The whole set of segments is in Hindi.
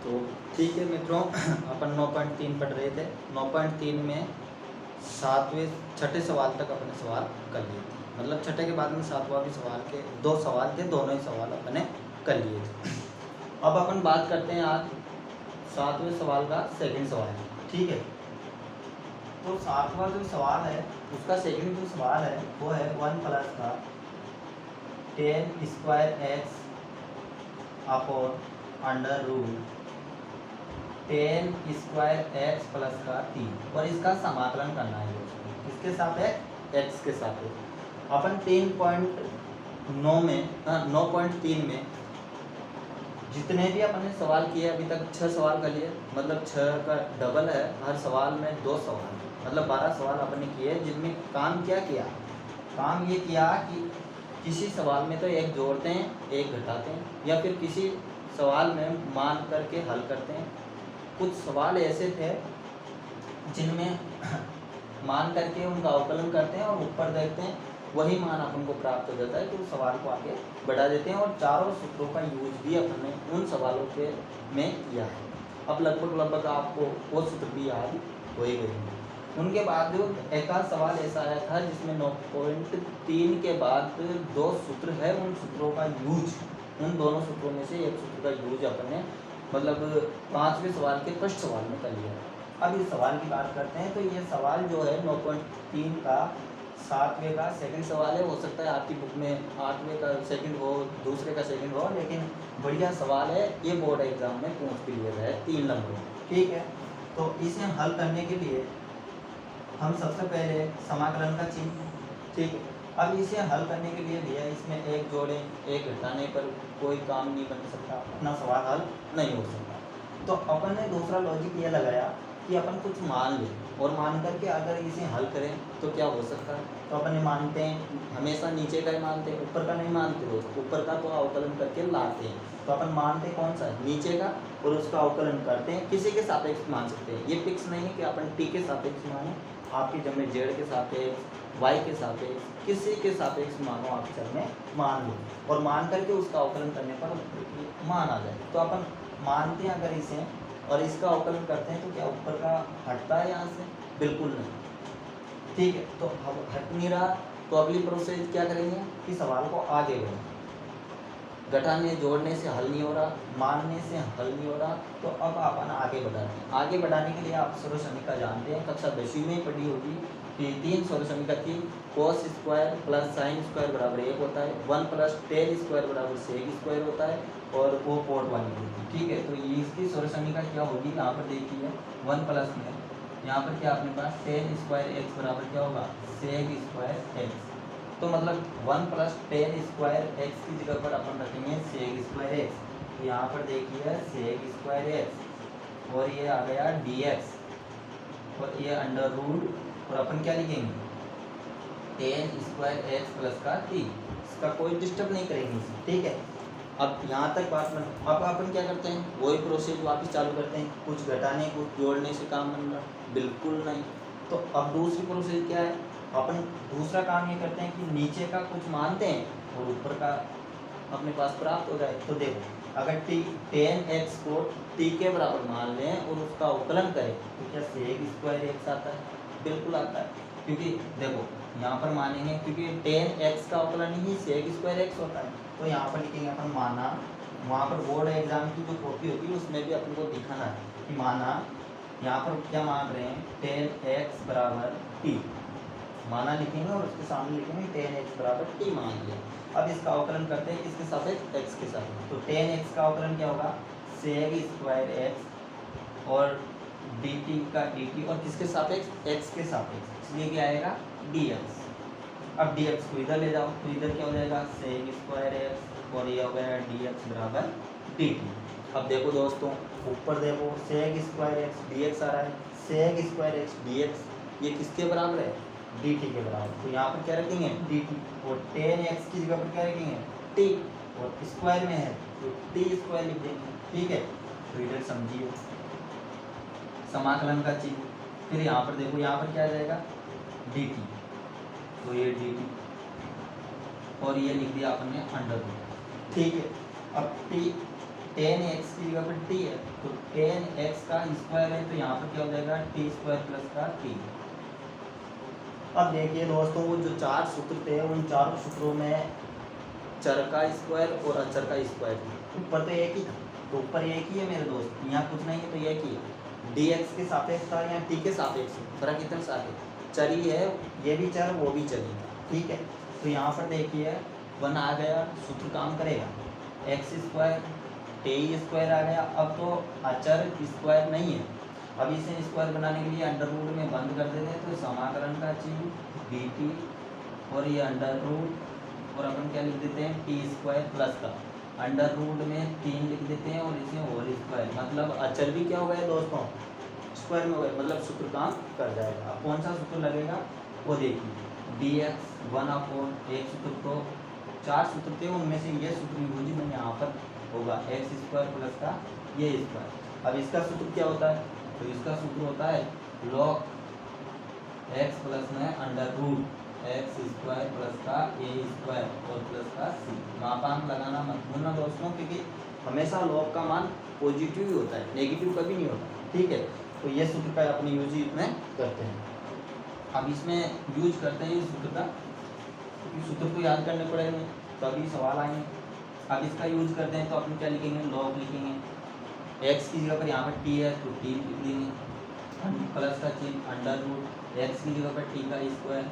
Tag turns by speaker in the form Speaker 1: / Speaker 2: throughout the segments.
Speaker 1: तो ठीक है मित्रों, अपन 9.3 पढ़ रहे थे। 9.3 में सातवें छठे सवाल तक अपने सवाल कर लिए थे। मतलब छठे के बाद में सातवां भी सवाल के 2 सवाल थे, दोनों ही सवाल अपने कर लिए थे। अब अपन बात करते हैं आज सातवें सवाल का सेकंड सवाल, ठीक है। तो सातवां जो सवाल है उसका सेकंड जो सवाल है वो है 1 प्लस का 10 square x upon under root 10 square x plus का 3 और इसका समाकलन करना है दोस्तों। इसके सापेक्ष एक्स के सापेक्ष अपन 3.9 में 9.3 में जितने भी अपन ने सवाल किए अभी तक 6 सवाल कर लिए, मतलब 6 का डबल है, हर सवाल में 2 सवाल, मतलब 12 सवाल अपन ने किए। जिनमें काम क्या किया, काम ये किया कि किसी सवाल में तो एक जोड़ते हैं एक घटाते हैं, या फिर किसी सवाल में मान करके हल करते हैं। कुछ सवाल ऐसे थे जिनमें मान करके उनका अवकलन करते हैं और ऊपर देखते हैं, वही मान अपन को प्राप्त हो जाता है, तो उस सवाल को आगे बढ़ा देते हैं। और चारों सूत्रों का यूज भी अपन ने उन सवालों के में किया है। अब लगभग आपको वो सूत्र भी याद हो ही गए हैं। उनके बाद जो एक आध सवाल ऐसा आया था जिसमें 9.3 के बाद 2 सूत्र है, उन सूत्रों का यूज, उन दोनों सूत्रों में से एक सूत्र का यूज अपन ने मतलब 5वें सवाल के फर्स्ट सवाल में कर लिया। अब इस सवाल की बात करते हैं। तो ये सवाल जो है 9.3 का 7वें का सेकंड सवाल है। हो सकता है आपकी बुक में 8वें का सेकंड हो, दूसरे का सेकंड हो, लेकिन बढ़िया सवाल है। ये बोर्ड एग्जाम में पूछ भी लिया है 3 नंबर, ठीक है। तो इसे हल करने के लिए हम सबसे पहले समाकलन का चिन्ह, ठीक है। अब इसे हल करने के लिए भैया इसमें एक जोड़ें एक घटाने पर कोई काम नहीं बन सकता, अपना सवाल हल नहीं हो सकता। तो अपन ने दूसरा लॉजिक ये लगाया कि अपन कुछ मान लें और मान करके अगर इसे हल करें तो क्या हो सकता है। तो अपन मानते हैं, हमेशा नीचे का ही मानते हैं, ऊपर का नहीं मानते दोस्त। ऊपर का तो अवकलन करके लाते हैं, तो अपन मानते कौन सा है, नीचे का, और उसका अवकलन करते हैं। किसी के सापेक्ष मान सकते हैं, ये फिक्स नहीं है कि अपन टी के सापेक्ष माने, आपके जब में जेड के सापेक्ष, वाई के सापेक्ष, किसी के सापेक्ष मानो आप चर में मान लो, और मान करके उसका अवकलन करने पर मान आ जाए। तो अपन मानते हैं अगर इसे और इसका अवकलन करते हैं तो क्या ऊपर का हटता है यहाँ से, बिल्कुल नहीं, ठीक है। तो अब हट नहीं रहा, तो अगली प्रोसेस क्या करेंगे कि सवाल को आगे बढ़ाएं। घटाने जोड़ने से हल नहीं हो रहा, मानने से हल नहीं हो रहा, तो अब अपन आगे बढ़ाते हैं। आगे बढ़ाने के लिए आप सर्व समीकरण जानते हैं, कक्षा 10वीं में पढ़ी होगी कि 3 सर्व समीकरण थी। cos square plus sine square बराबर 1 होता है, 1 प्लस टेन स्क्वायर बराबर सेक स्क्वायर होता है, और वो पोर्ट वाली होती, ठीक है। तो ये इसकी सर्व समीकरण क्या होगी, यहाँ पर देखिए 1 प्लस में यहाँ पर क्या अपने पास टेन स्क्वायर एक्स बराबर क्या होगा, सेक स्क्वायर एक्स। तो मतलब 1 प्लस टेन स्क्वायर एक्स की जगह पर अपन रखेंगे सेक स्क्वायर एक्स। तो यहाँ पर देखिए सेक स्क्वायर एक्स, और ये आ गया डी एक्स, और ये अंडर रूट, और अपन क्या लिखेंगे टेन स्क्वायर एक्स प्लस का 3। इसका कोई डिस्टर्ब नहीं करेंगे, ठीक है। अब यहाँ तक बात बन, अब अपन क्या करते हैं, वही प्रोसेस वापस चालू करते हैं। कुछ घटाने कुछ जोड़ने से काम बन रहा, बिल्कुल नहीं। तो अब दूसरी प्रोसेस क्या है, अपन दूसरा काम ये करते हैं कि नीचे का कुछ मानते हैं और ऊपर का अपने पास प्राप्त हो जाए। तो देखो अगर टी 10x को t के बराबर मान लें और उसका अवकलन करें तो क्या सेक स्क्वायर एक्स आता है, बिल्कुल आता है। क्योंकि देखो यहाँ पर मानेंगे क्योंकि 10x का अवकलन ही सेक स्क्वायर एक्स होता है। तो यहाँ पर लिखेंगे अपन माना, वहाँ पर बोर्ड एग्जाम की जो कॉपी होती है उसमें भी अपन को दिखाना है कि माना, यहाँ पर क्या मान रहे हैं 10x बराबर t, माना लिखेंगे और उसके सामने लिखेंगे 10x बराबर t मान लिया। अब इसका अवकलन करते हैं किसके सापेक्ष, x के सापेक्ष। तो 10x का अवकलन क्या होगा, सेक स्क्वायर x और dt का dt, और किसके सापेक्ष, x के सापेक्ष, इसलिए क्या आएगा dx। अब dx को इधर ले जाओ तो इधर क्या हो जाएगा सेक स्क्वायर x, और ये हो गया dx बराबर dt। अब देखो दोस्तों ऊपर देखो सेक स्क्वायर x dx आ रहा है, सेक स्क्वायर x dx ये किसके बराबर है, dt के बराबर। तो यहाँ पर क्या रखेंगे dt, और 10x की जगह पर क्या रखेंगे t, और स्क्वायर में है तो t स्क्वायर लिख देंगे, ठीक है। तो इधर समझिए समाकलन का चिन्ह, फिर यहाँ पर देखो यहाँ पर क्या आ जाएगा dt, तो ये dt, और ये लिख दिया अपन ने अंडर रूट, ठीक है। अब t टेन एक्स की जगह पर टी है, तो टेन एक्स का स्क्वायर है, तो यहाँ पर क्या हो जाएगा टी स्क्वायर प्लस का टी। अब देखिए दोस्तों, वो जो चार सूत्र थे उन चारों सूत्रों में चर का स्क्वायर और अचर का स्क्वायर, ऊपर तो एक ही था, तो ऊपर एक ही है मेरे दोस्त, यहाँ कुछ नहीं है तो एक ही है। डी एक्स के सापेक्ष था, यहाँ टी के सापेक्ष, फर्क इतना सा है, चर ही है, ये भी चर वो भी चर ही था, ठीक है। तो यहाँ पर देखिए वन आ गया, सूत्र काम करेगा, एक्स स्क्वायर टी स्क्वायर आ गया। अब तो अचर स्क्वायर नहीं है, अब इसे स्क्वायर बनाने के लिए अंडर रूट में बंद कर देते हैं, तो समाकलन का चिन्ह डी टी और ये अंडर रूट, और अपन क्या लिख देते हैं टी स्क्वायर प्लस का अंडर रूट में 3 लिख देते हैं और इसे होल स्क्वायर, मतलब अचर भी क्या हो गया दोस्तों स्क्वायर में हो गया, मतलब सूत्र काम कर जाएगा। अब कौन सा सूत्र लगेगा वो देखिए, डी एक्स वन अपॉन एक सूत्र, तो 4 सूत्र थे उनमें से ये सूत्र यूज में यहाँ पर होगा, एक्स स्क्वायर प्लस का ये स्क्वायर। अब इसका सूत्र क्या होता है, तो इसका सूत्र होता है log एक्स प्लस में under root x square plus का ए स्क्वायर और प्लस का सी। मापांक लगाना मत भूलना दोस्तों, क्योंकि हमेशा लॉग का मान पॉजिटिव ही होता है, नेगेटिव कभी नहीं होता, ठीक है। तो ये सूत्र का अपने यूज इसमें करते हैं। अब इसमें यूज करते हैं इस सूत्र का, क्योंकि सूत्र को याद करने पड़ेंगे तभी सवाल आएंगे। अब इसका यूज करते हैं तो अपन क्या लिखेंगे, लॉग लिखेंगे, एक्स की जगह पर यहाँ पर टी है तो टी लिख देंगे, प्लस का चिन्ह अंडर रूट एक्स की जगह पर टी का स्क्वायर,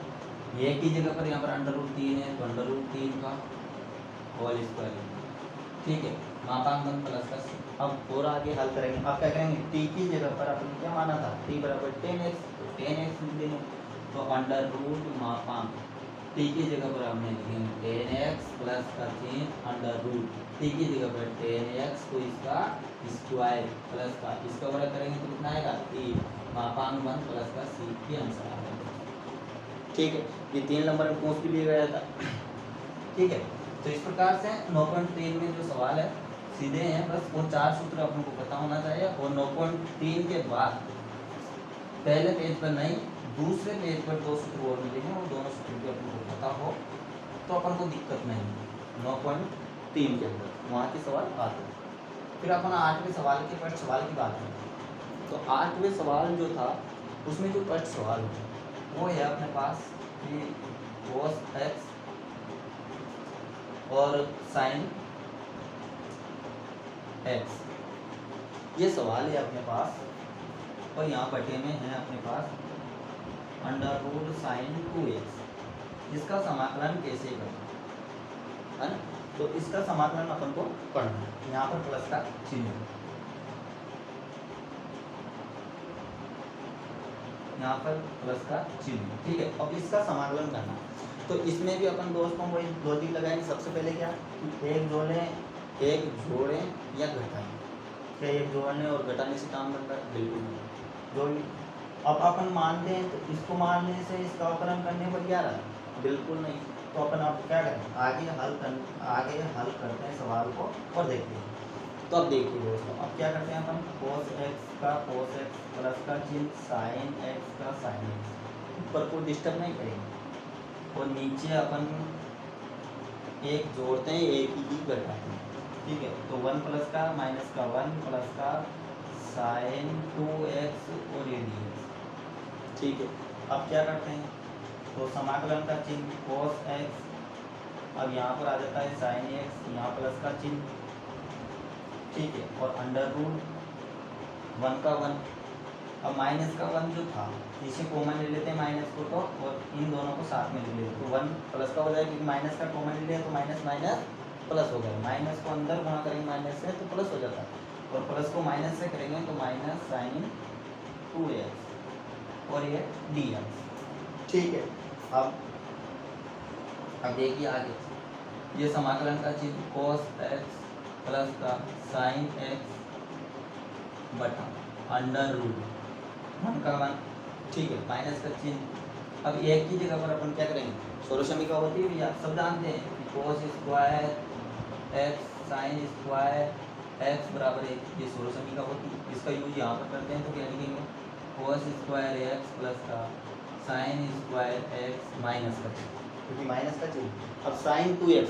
Speaker 1: ये की जगह पर यहाँ पर अंडर रूट 3 है तो अंडर रूट 3 का होल स्क्वायर, ठीक है, मापांक प्लस का सी। अब और आगे हल करेंगे, अब क्या करेंगे, टी की जगह पर अपन क्या माना था, टी बराबर 10x, तो 10x लिख देंगे, तो अंडर रूट मापांक टी की जगह पर हमने लिखेंगे 10x प्लस का चिन्ह अंडर रूट टी की जगह पर 10x, तो इसका स्क्वायर प्लस का, इसका बड़ा करेंगे तो कितना आएगा 3, मापांक 1 प्लस का सी के आंसर आ जाएगा, ठीक है। ये 3 नंबर में पूछ भी लिया गया था, ठीक है। तो इस प्रकार से 9.3 में जो सवाल है सीधे हैं, बस वो 4 सूत्र अपन को पता होना चाहिए, और 9.3 के बाद पहले पेज पर नहीं दूसरे पेज पर 2 सूत्र और मिलेंगे, और दोनों सूत्र भी अपन को पता हो तो अपन को दिक्कत नहीं। 9.3 के अंदर वहाँ के सवाल आते हैं। फिर अपन 8वें सवाल के फर्स्ट सवाल की बात करें, तो 8वें सवाल जो था उसमें जो फर्स्ट सवाल है वो है अपने पास कि cos x और sin x, ये सवाल है अपने पास, और यहाँ बटे में है अपने पास अंडर रूट साइन 2x, इसका समाकलन कैसे करें, है ना। तो इसका समाकलन अपन को पढ़ना है, यहाँ पर प्लस का चिन्ह, यहाँ पर प्लस का चिन्ह, ठीक है। अब इसका समाकलन करना, तो इसमें भी अपन दोस्तों वही लॉजिक लगाएंगे। सबसे पहले क्या, एक जोड़ें या घटाएं, क्या एक जोड़ने और घटाने से काम बनता है, बिल्कुल नहीं। जोड़ अब अपन मान लें तो इसको मानने से इसका अवकलन करने पर क्या रहा, बिल्कुल नहीं। तो अपन अब क्या करें, आगे हल करते हैं सवाल को और देखते हैं। तो अब देखिए दोस्तों, अब क्या करते हैं अपन, cos x का cos x प्लस का चिन्ह sin x का sin x, ऊपर को डिस्टर्ब नहीं करेंगे, और नीचे अपन एक जोड़ते हैं एक ही घटाते हैं, ठीक है। तो 1 प्लस का माइनस का 1 प्लस का sin 2x और ये dx, ठीक है। अब क्या करते हैं, तो समाकलन का चिन्ह cos x, अब यहाँ पर आ जाता है sin x, यहाँ प्लस का चिन्ह, ठीक है, और अंडर रूट 1 का 1, अब माइनस का 1 जो था इसे कॉमन ले लेते हैं माइनस को, तो और इन दोनों को साथ में ले लेते हैं, तो 1 प्लस का हो जाएगा, क्योंकि माइनस का कॉमन ले लिया तो माइनस माइनस प्लस हो गया, माइनस को अंदर गुणा करेंगे माइनस से तो प्लस हो जाता है, और प्लस को माइनस से करेंगे तो माइनस साइन 2x और ये dx, ठीक है। अब देखिए आगे, ये समाकलन का चिन्ह cos x प्लस का sin x बटा अंडर रूट 1 का 1, ठीक है, माइनस का चिन्ह। अब एक की जगह पर अपन क्या करेंगे, सोलोशमिका होती है भैया, सब जानते हैं कि cos square x sin square x बराबर 1, ये सोलोशमिका होती है, इसका यूज यहाँ पर करते हैं, तो क्या लिखेंगे cos स्क्वायर x प्लस का sin स्क्वायर x माइनस का चिन्ह, क्योंकि माइनस का चिन्ह। अब sin 2x,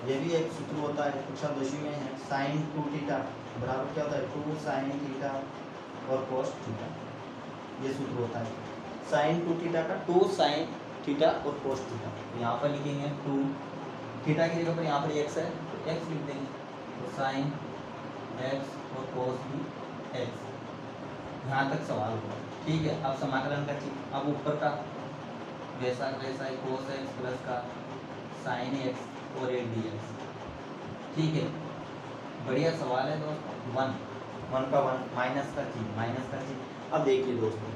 Speaker 1: ये भी एक सूत्र होता है, कक्षा 10वीं में है, sin 2 थीटा बराबर क्या होता है 2 साइन थीटा और कोस थीटा, ये सूत्र होता है साइन 2 थीटा का 2 साइन थीटा और कोस थीटा। यहाँ पर लिखेंगे 2 थीटा की जगह पर यहाँ पर x है तो x लिख देंगे, तो साइन x और कोस भी x। यहाँ तक सवाल हुआ, ठीक है। अब समाकलन का चिन्ह, अब ऊपर का वैसा वैसा ही कोस एक्स प्लस का साइन एक्स और एक डी एक्स, ठीक है। बढ़िया सवाल है दोस्तों। वन का वन, माइनस का चिन्ह। अब देखिए दोस्तों,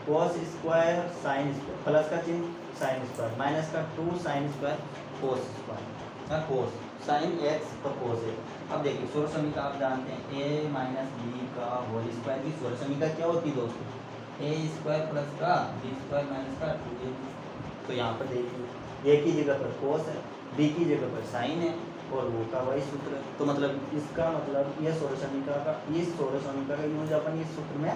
Speaker 1: cos square sine square, plus का चिन्ह साइन स्क्वायर, माइनस का 2 साइन स्क्वायर कोस स्क्वायर, कोस साइन एक्स और कोस एक्स। अब देखिए सोलह समीका आप जानते हैं a माइनस बी का होल स्क्वायर की सोलह समीका क्या होती है दोस्तों, a स्क्वायर प्लस का बी स्क्वायर माइनस का 2a। तो यहाँ पर देखिए a की जगह पर कोस है, b की जगह पर साइन है और वो का वही सूत्र है। तो मतलब इसका मतलब ये सोलह समीका का यूज अपन इस सूत्र में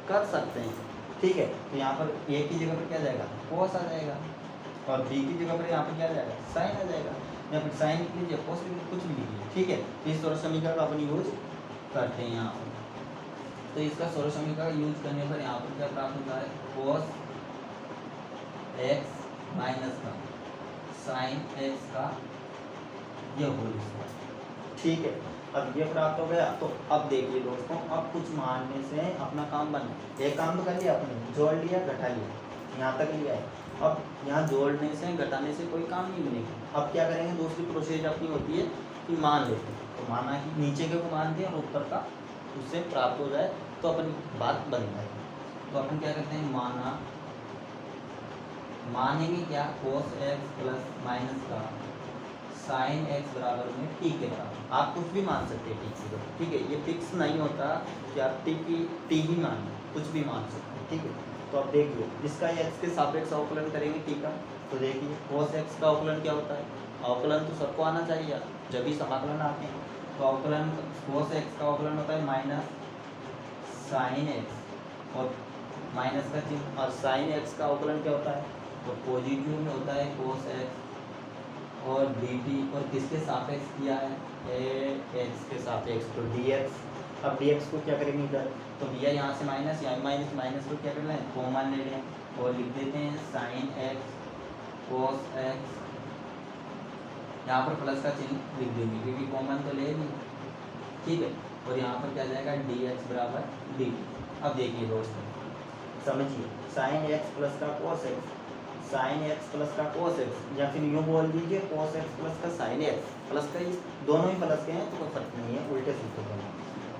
Speaker 1: कर सकते हैं, ठीक है। तो यहाँ पर a की जगह पर क्या जाएगा कोस आ जाएगा और b की जगह पर यहाँ पर क्या आ जाएगा साइन आ जाएगा। यहाँ पर साइन लिख लीजिए, कोस लिख लीजिए, कुछ भी लिखिए, ठीक है। तो इस सोलह समीका का अपन यूज करते हैं यहाँ पर। तो इसका सोलह समीका का यूज करने पर यहाँ पर क्या प्राप्त होता है, कोस एक्स माइनस का साइन एक्स का ये होल स्क्वायर, ठीक है। अब ये प्राप्त हो गया। तो अब देखिए दोस्तों, अब कुछ मानने से अपना काम बना, एक काम तो कर लिया अपने, जोड़ लिया घटा लिया, यहाँ तक लिया है। अब यहाँ जोड़ने से घटाने से कोई काम नहीं बनेगा। अब क्या करेंगे, दूसरी प्रोसेस अपनी होती है कि मान लेते हैं। तो माना कि नीचे के को मान दिया और ऊपर का उससे प्राप्त हो जाए तो अपनी बात बन जाएगी। तो अपन क्या करते हैं, मानेंगे क्या, कोस एक्स प्लस माइनस का साइन एक्स बराबर में टी के बराबर। आप कुछ भी मान सकते हैं टी की, ठीक है। ये फिक्स नहीं होता कि आप टी ही मान, कुछ भी मान सकते हैं, ठीक है। तो अब देखिए इसका एक्स के सापेक्ष अवकलन करेंगे टी का। तो देखिए कोस एक्स का अवकलन क्या होता है, अवकलन तो सबको आना चाहिए जब भी समाकलन आते हैं। तो अवकलन कोस एक्स का अवकलन होता है माइनस साइन एक्स और माइनस का चिन्ह, और साइन एक्स का अवकलन क्या होता है, तो पॉजिटिव में होता है कोस एक्स और डी टी, और किसके सापेक्ष किया है, ए एक्स के सापेक्ष, तो डी एक्स। अब डी एक्स को क्या करेंगे इधर, तो भैया यहाँ से माइनस, यहाँ माइनस, माइनस को क्या कर लें कॉमन ले लें और लिख देते हैं साइन एक्स कोस एक्स, यहाँ पर प्लस का चिन्ह लिख देंगे क्योंकि कॉमन तो ले ली, ठीक है। और यहाँ पर क्या जाएगा डी एक्स बराबर डी टी। अब देखिए दोस्तों समझिए, साइन एक्स प्लस का cos x, sine x plus का कोस एक्स, या फिर यूँ बोल दीजिए कोस एक्स प्लस का साइन एक्स, प्लस का ही दोनों ही प्लस के हैं तो कोई फर्क नहीं है, उल्टे सूत्र दोनों,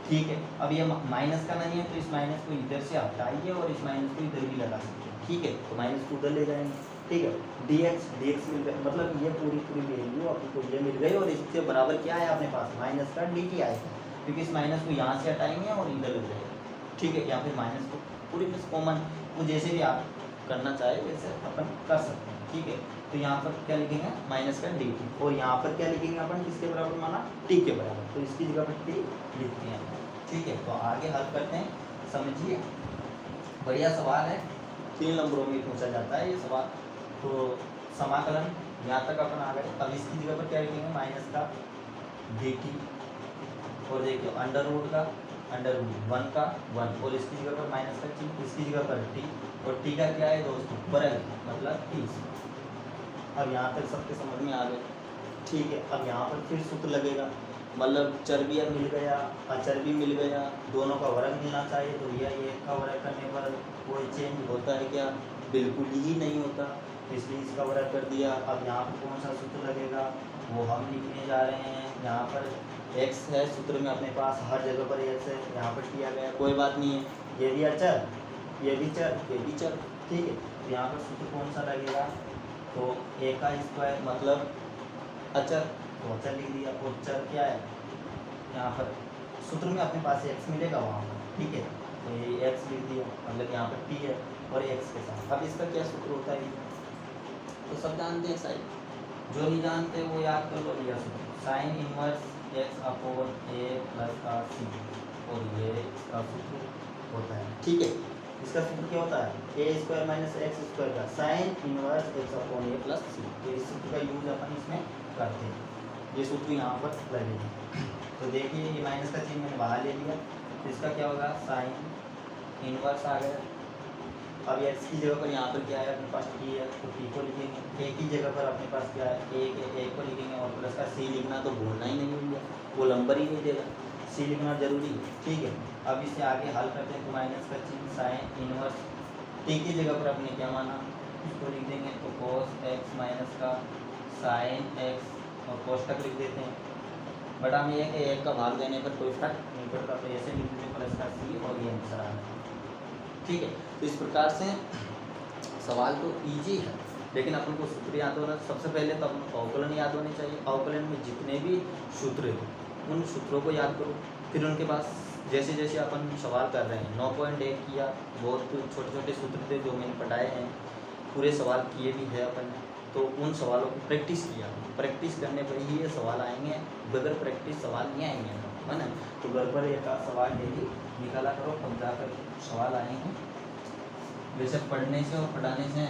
Speaker 1: ठीक है। अब ये माइनस का नहीं है तो इस माइनस को इधर से हटाइए और इस माइनस को इधर भी लगा सकते हैं, ठीक है। तो माइनस को उधर ले जाएंगे, ठीक है। डी एक्स मिल गया, मतलब ये पूरी वैल्यू आपको ये मिल गई और इसके बराबर क्या है अपने पास, माइनस का डी टी आएगा, क्योंकि इस माइनस को यहाँ से हटाएंगे और इधर लग जाएगा, ठीक है। या फिर माइनस को पूरी प्लस कॉमन, वो जैसे भी आप करना चाहे वैसे अपन कर सकते हैं, ठीक है। तो यहाँ पर क्या लिखेंगे माइनस का डी टी, और यहाँ पर क्या लिखेंगे अपन, किसके बराबर माना, टी के बराबर, तो इसकी जगह पर टी लिखते हैं, ठीक है। तो आगे हल करते हैं, समझिए बढ़िया सवाल है, 3 नंबरों में पूछा जाता है ये सवाल। तो समाकलन यहाँ तक अपन आ गए। अब इसकी जगह पर क्या लिखेंगे, माइनस का डी टी, और देखिए अंडर रूट का अंडर रूट 1 का 1, और इसकी जगह पर माइनस का चिन्ह, इसकी जगह पर टी, और टी का क्या है दोस्तों वर्ग, मतलब 30। अब यहाँ तक सबके समझ में आ गए, ठीक है। अब यहाँ पर फिर सूत्र लगेगा, मतलब चर्बी अब मिल गया, अचर भी मिल गया, दोनों का वर्ग मिलना चाहिए। तो यह एक का वर्ग करने पर कोई चेंज होता है क्या, बिल्कुल ही नहीं होता, इसलिए इसका वर्ग कर दिया। अब यहाँ पर कौन सा सूत्र लगेगा वो हम लिखने जा रहे हैं। यहाँ पर x है सूत्र में अपने पास, हर जगह पर x है, यहाँ पर किया गया, कोई बात नहीं है, ये भी अचर, ये भी चर, ये भी चर, ठीक है। तो यहाँ पर सूत्र कौन सा लगेगा, तो a का स्क्वायर मतलब अचर, तो अचर लिख दिया, और चर क्या है, यहाँ पर सूत्र में अपने पास x मिलेगा वहाँ पर, ठीक है। तो ये x लिख दिया, मतलब यहाँ पर t है और x के साथ। अब इसका क्या सूत्र होता है, तो सब जानते हैं शायद, जो नहीं जानते वो याद कर लो भैया सूत्र, sign inverse x upon a plus का c, और ये इसका सूत्र होता है, ठीक है। इसका सूत्र क्या होता है, a square minus x square का sine inverse x upon a plus c। तो इस सूत्र का यूज अपन इसमें करते हैं, ये सूत्र यहाँ पर लगेगा। तो देखिए ये माइनस का चिन्ह मैंने बाहर ले लिया, तो इसका क्या होगा साइन इनवर्स आ गया। अब एक्स की जगह पर यहाँ पर क्या है अपने पास टी है, तो टी को लिखेंगे। ए की जगह पर अपने पास क्या है ए को लिखेंगे, और प्लस का सी लिखना तो भूलना ही नहीं भूलिए, वो नंबर ही नहीं देगा, सी लिखना जरूरी है, ठीक है। अब इसे आगे हल करते हैं, तो माइनस का चिन्ह साइन इनवर्स टी की जगह पर अपने क्या माना, इसको लिख देंगे, तो cos x माइनस का साइन एक्स और कोष्टक लिख देते हैं। बटा में एक एक का भाग देने पर कोई फर्क नहीं पड़ता, तो ऐसे लिख देते प्लस का सी और ये आंसर आ रहा है, ठीक है। तो इस प्रकार से सवाल तो इजी है, लेकिन अपन को सूत्र याद होना, सबसे पहले तो अपन को अवकलन याद होने चाहिए। अवकलन में जितने भी सूत्र हैं उन सूत्रों को याद करो, फिर उनके पास जैसे जैसे अपन सवाल कर रहे हैं 9.1 किया, बहुत छोटे छोटे सूत्र थे जो मैंने पढ़ाए हैं, पूरे सवाल किए भी है अपन ने, तो उन सवालों की प्रैक्टिस किया, प्रैक्टिस करने पर ही ये सवाल आएंगे, बगैर प्रैक्टिस सवाल नहीं आएंगे, है ना। तो घर पर एक सवाल डेली निकाला करो, तब जाकर सवाल आएंगे। वैसे पढ़ने से और पढ़ाने से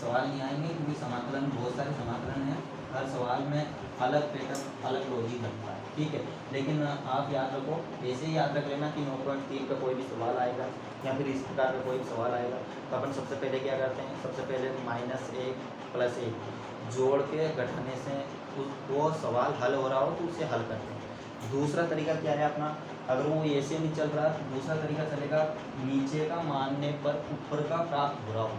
Speaker 1: सवाल नहीं आएंगे, क्योंकि समाकलन बहुत सारे समाकलन हैं, हर सवाल में अलग पैटर्न अलग लॉजिक लगता है, ठीक है। लेकिन आप याद रखो, ऐसे ही याद रख लेना कि 9.3 का कोई भी सवाल आएगा या फिर इस प्रकार का कोई भी सवाल आएगा, तो अपन सबसे पहले क्या करते हैं, सबसे पहले -1 + 1 जोड़ के घटाने से वो सवाल हल हो रहा हो तो उसे हल करते हैं। दूसरा तरीका क्या है अपना, अगर वो ऐसे नहीं चल रहा तो दूसरा तरीका चलेगा, नीचे का मानने पर ऊपर का प्राप्त हो रहा हो,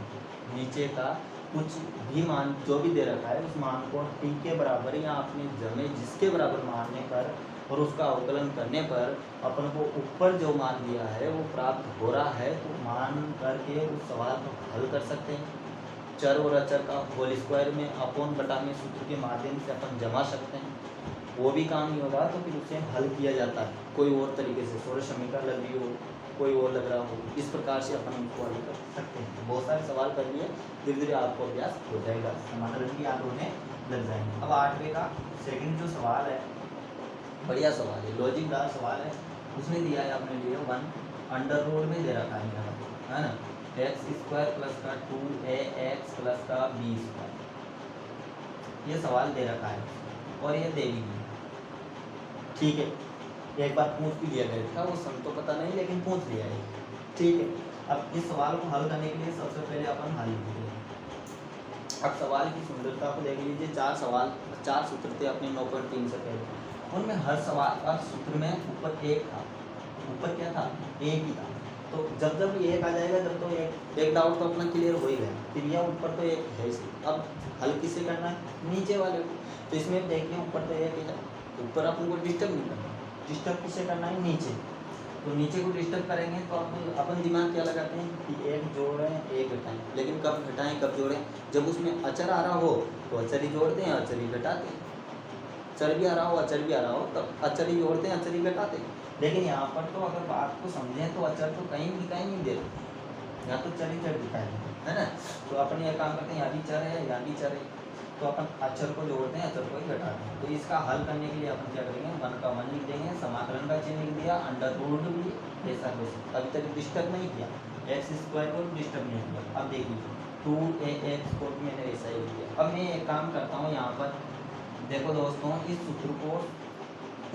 Speaker 1: नीचे का कुछ भी मान जो भी दे रखा है उस मान को टी के बराबर या अपने जमे जिसके बराबर मानने पर और उसका अवकलन करने पर अपन को ऊपर जो मान दिया है वो प्राप्त हो रहा है, तो मान करके उस सवाल को हल कर सकते हैं। चर और अचर का होल स्क्वायर में अपोन बटा में सूत्र के माध्यम से अपन जमा सकते हैं, वो भी काम नहीं होगा तो फिर उसे हल किया जाता है कोई और तरीके से, सोलह समीकरण लग रही हो, कोई और लग रहा हो, इस प्रकार से अपन उनको हल कर सकते हैं। बहुत सारे सवाल कर लिए, धीरे धीरे आपको अभ्यास हो जाएगा, समाकलन भी याद होने लग जाएंगे। अब 8वें का सेकंड जो सवाल है, बढ़िया सवाल है, लॉजिकदार सवाल है, उसमें दिया है अपने लिए 1 में दे रखा है ना, x² प्लस का 2ax प्लस का b², ये सवाल दे रखा है और ये दे दी, ठीक है। एक बार पूछ भी लिया गया था, वो सम तो पता नहीं लेकिन पूछ लिया है, ठीक है। अब इस सवाल को हल करने के लिए सबसे पहले अपन हल लिखेंगे। अब सवाल की सुंदरता को देख लीजिए, 4 सूत्र थे अपने 9.3 से पहले, उनमें हर सवाल का सूत्र में ऊपर एक था, ऊपर क्या था, एक ही था। तो जब जब एक आ जाएगा तब तो एक डाउट तो अपना क्लियर हो ही गया, फिर यह ऊपर तो एक है ही। अब हल किससे करना है, नीचे वाले को, तो इसमें देखिए ऊपर तो एक है, ऊपर अपन को डिस्टर्ब नहीं करना, डिस्टर्ब किससे करना है, नीचे। तो नीचे को डिस्टर्ब करेंगे तो अपन दिमाग क्या लगाते हैं कि एक जोड़ें एक घटाएं, लेकिन कब घटाएं कब जोड़ें, जब उसमें अचर आ रहा हो तो अचर ही जोड़ते हैं, अचर ही घटाते हैं, चर भी आ रहा हो अचर भी आ रहा हो तब अचर ही जोड़ते हैं, अचर ही घटाते हैं। लेकिन यहाँ पर तो अगर बात को समझें तो अचर तो कहीं दिखाई नहीं दे रहा, यहाँ तो चर ही चर दिखाई दे, है ना। तो अपन ये काम करते हैं, यहाँ भी चर है यहाँ भी चर है, तो अपन अचर को जोड़ते हैं, अचर को ही घटाते हैं। तो इसका हल करने के लिए अपन क्या करेंगे, 1 का 1 लिख देंगे, समाकलन का चिन्ह लिख दिया, अंडर भी ऐसा वैसे, अभी तक डिस्टर्ब नहीं किया, x² को डिस्टर्ब नहीं किया। अब देखिए 2ax को मैंने ऐसा ही लिया। अब मैं एक काम करता हूँ, यहाँ पर देखो दोस्तों, इस सूत्र को,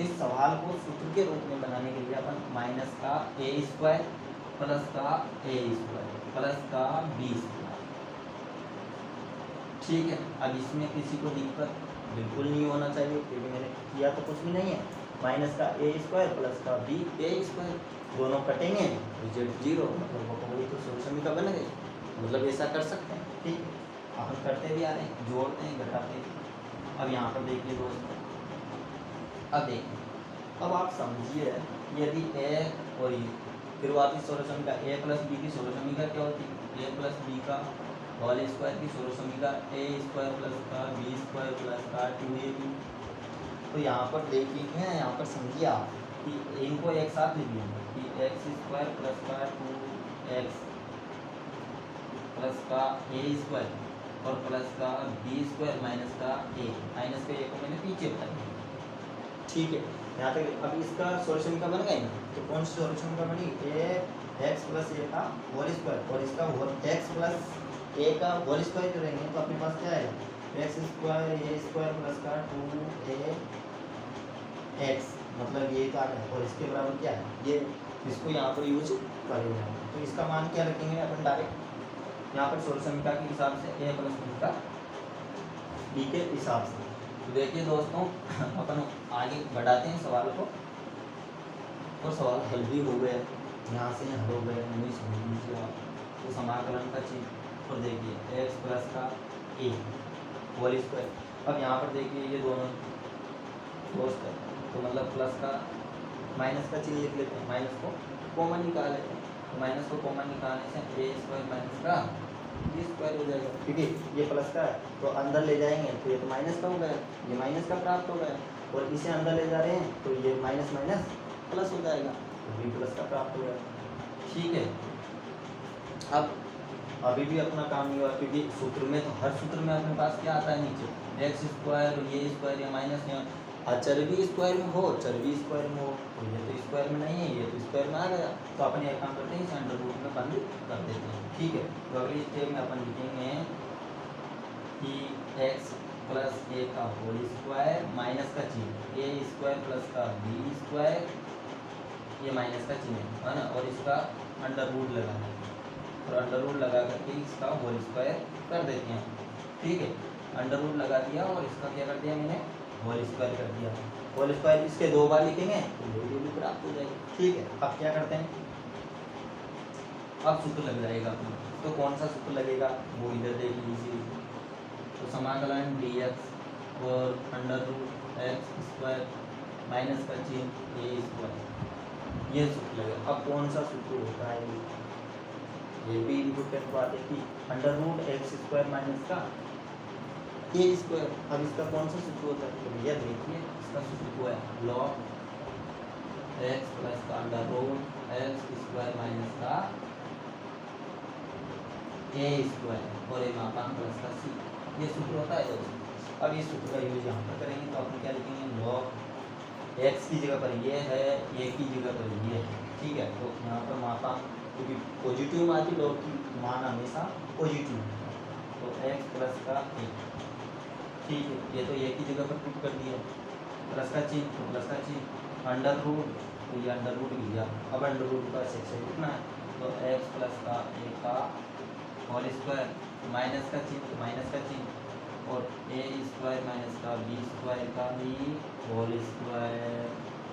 Speaker 1: इस सवाल को सूत्र के रूप में बनाने के लिए अपन माइनस का a² प्लस का a² प्लस का b², ठीक है। अब इसमें किसी को दिक्कत बिल्कुल नहीं होना चाहिए, क्योंकि मैंने किया तो कुछ भी नहीं है, माइनस का a² प्लस का ba², दोनों कटेंगे, रिजल्ट 0, मतलब वो वही तो सोल्यूशन का बन गई, मतलब ऐसा कर सकते हैं, ठीक है। अपन करते भी आ रहे हैं, जोड़ते हैं घटाते हैं। अब यहाँ पर देखिए दोस्तों, अब देखिए, अब आप समझिए यदि a और e, फिर वापिस सोल्यूशन का a प्लस b की सोल्यूशन का क्या होती है, a प्लस b का होल स्क्वायर की सोल्यूशन का a² प्लस का b² प्लस का 2ab। तो यहाँ पर देखिए, यहाँ पर समझिए आप कि इनको एक साथ लिख लेंगे कि x² प्लस का 2x प्लस का a² और प्लस का b² माइनस का a, माइनस का a को मैंने पीछे बता दिया, ठीक है। यहाँ तक अब इसका सॉल्यूशन का बन गया ना, तो कौन सी सॉल्यूशन का बनी, x प्लस a का होल स्क्वायर और इसका x प्लस a का होल स्क्वायर जो रहेंगे, तो अपने पास क्या है x² a² प्लस का 2a एक्स, मतलब ये तो आ गया, और इसके बराबर क्या है ये, इसको यहाँ पर यूज करेंगे हम। तो इसका मान क्या रखेंगे अपन डायरेक्ट यहाँ पर सोलह समीकरण के हिसाब से ए प्लस बी का बी के हिसाब से। तो देखिए दोस्तों अपन आगे बढ़ाते हैं सवाल को, और सवाल हल भी हो गया, यहाँ से हल हो गया, नहीं समझ लीजिए आप। तो समाकलन का चिन्ह, और देखिए एक्स प्लस का ए होल स्क्वायर। अब यहाँ पर देखिए ये दोनों दोस्त है, तो मतलब प्लस का माइनस का चिन्ह लिख लेते हैं, माइनस को कॉमन निकाल लेते हैं। तो माइनस को कॉमन निकालने से ए स्क्वायर माइनस का बी स्क्वायर हो जाएगा, क्योंकि ये प्लस का है तो अंदर ले जाएंगे तो ये तो माइनस का हो गया, ये माइनस का प्राप्त हो गया, और इसे अंदर ले जा रहे हैं तो ये माइनस माइनस प्लस हो जाएगा, तो बी प्लस का प्राप्त हो गया। ठीक है, अब अभी भी अपना काम नहीं हुआ, क्योंकि सूत्र में तो हर सूत्र में अपने पास क्या आता है नीचे एक्स स्क्वायर, ये स्क्वायर या माइनस या चरबी स्क्वायर में हो, चरबी स्क्वायर में हो, तो ये तो स्क्वायर में नहीं है, ये तो स्क्वायर में आ गया। तो अपन एक काम करते हैं, इसे अंडर रूट में बंद कर देते हैं। ठीक है, तो अगली स्टेप में अपन लिखेंगे कि एक्स प्लस ए का होल स्क्वायर माइनस का चिन्ह ए स्क्वायर प्लस का बी स्क्वायर, ये माइनस का चिन्ह है ना, और इसका अंडर रूट लगाना है, और अंडर रूट लगा करके इसका होल स्क्वायर कर देते हैं। ठीक है, अंडर रूट लगा दिया और इसका क्या कर दिया मैंने, होल स्क्वायर कर दिया। होल स्क्वायर इसके दो बार लिखेंगे तो ये भी प्राप्त हो जाएगी। ठीक है, अब क्या करते हैं, अब सूत्र लग जाएगा अपना। तो कौन सा सूत्र लगेगा वो इधर देख लीजिए। तो समाकलन dx और under root x square minus का चिन्ह ए स्क्वायर, ये सूत्र लगेगा। अब कौन सा सूत्र होता है ये भी इम्पोर्टेंट बात है कि under root x square minus का ए स्क्वायर। अब इसका कौन सा सूत्र होता है, तो भैया देखिए इसका सूत्र क्या है, लॉग एक्स प्लस का under root x square minus का ए स्क्वायर और ए मापांक प्लस का सी, ये सूत्र होता है दोस्तों। अब ये सूत्र का यूज यहाँ पर करेंगे तो अपन क्या लिखेंगे, लॉग एक्स की जगह पर ये है, ए की जगह पर ये है। ठीक है, तो यहाँ पर मापांक क्योंकि पॉजिटिव में आती लॉग की मान हमेशा पॉजिटिव, तो एक्स प्लस का ए। ठीक है, ये तो ए की जगह पर पुट कर दिया, प्लस का चिन्ह तो प्लस का चिन्ह, अंडर रूट तो ये अंडर रूट लिया। अब अंडर रूट का सेक्शन कितना है, तो एक्स प्लस का ए का होल स्क्वायर माइनस का चिन्ह तो माइनस का चिन्ह, और ए स्क्वायर माइनस का बी स्क्वायर का भी होल स्क्वायर,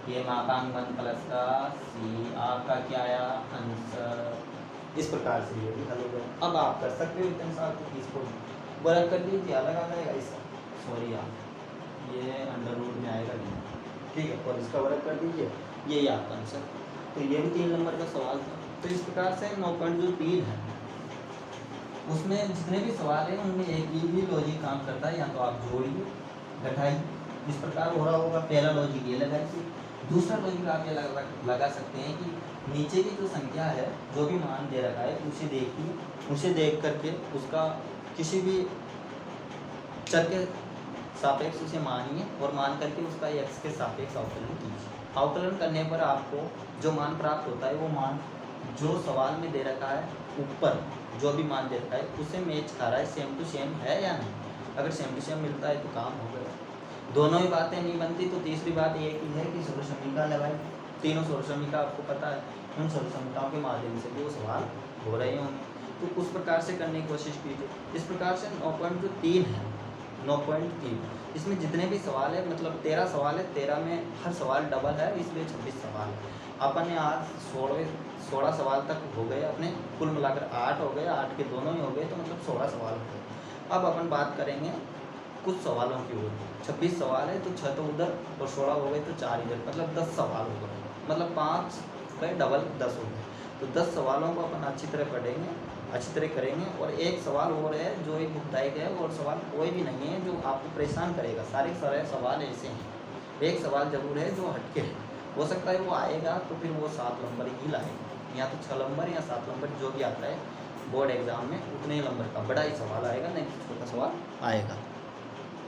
Speaker 1: ये मापांक वन प्लस का सी। आपका क्या आया आंसर, इस प्रकार से ये भी हल हो गया। अब आप कर सकते हो इतने साल तो इसको वर्क कर दीजिए, अलग आ जाएगा इसका, सॉरी आप ये अंडर रूट में आएगा नहीं। ठीक है, और इसका वर्क कर दीजिए, यही आपका आंसर। तो ये भी 3 नंबर का सवाल था। तो इस प्रकार से 9.3 है, उसमें जितने भी सवाल हैं उनमें एक ही लॉजिक काम करता है, या तो आप जोड़िए घटाइए, इस प्रकार हो रहा होगा। पहला लॉजिक ये लगाइए, दूसरा लॉजिक आप ये लगा सकते हैं कि नीचे की जो संख्या है, जो भी मान दे रखा है उसे देखिए, उसे देख करके उसका किसी भी चर के सापेक्ष उसे मानिए, और मान करके उसका एक्स के सापेक्ष अवकलन कीजिए। अवकलन करने पर आपको जो मान प्राप्त होता है वो मान जो सवाल में दे रखा है ऊपर जो भी मान दे रखा है उसे मैच खा रहा है, सेम टू सेम है या नहीं। अगर सेम टू सेम मिलता है तो काम हो गया। दोनों ही बातें नहीं बनती तो तीसरी बात ये की है कि सोलह समीकरण लगाए, तीनों सोलह समीकरण आपको पता है, उन सोलह समीकरणों के माध्यम से भी वो सवाल हो रहे होंगे, तो उस प्रकार से करने की कोशिश कीजिए। इस प्रकार से 9.3 है, 9.3 इसमें जितने भी सवाल है, मतलब 13 सवाल है, 13 में हर सवाल डबल है, इसलिए 26 सवाल है। अपन ने आज 16 सवाल तक हो गए अपने, कुल मिलाकर 8 हो गए, 8 के दोनों ही हो गए, तो मतलब 16 सवाल हो गए। अब अपन बात करेंगे कुछ सवालों की ओर। 26 सवाल है तो 6 तो उधर और 16 हो गए तो 4 इधर, मतलब 10 सवाल हो गए, मतलब 5 गए डबल 10 हो गए। तो 10 सवालों को अपन अच्छी तरह पढ़ेंगे, अच्छी तरह करेंगे। और एक सवाल और है जो एक मुद्दायक है, और सवाल कोई भी नहीं है जो आपको परेशान करेगा, सारे सवाल ऐसे हैं। एक सवाल जरूर है जो हटके है, हो सकता है वो आएगा तो फिर वो 7 नंबर ही लाएगा, या तो 6 नंबर या 7 नंबर जो भी आता है बोर्ड एग्जाम में उतने ही नंबर का बड़ा ही सवाल आएगा, नहीं तो छोटा सवाल आएगा।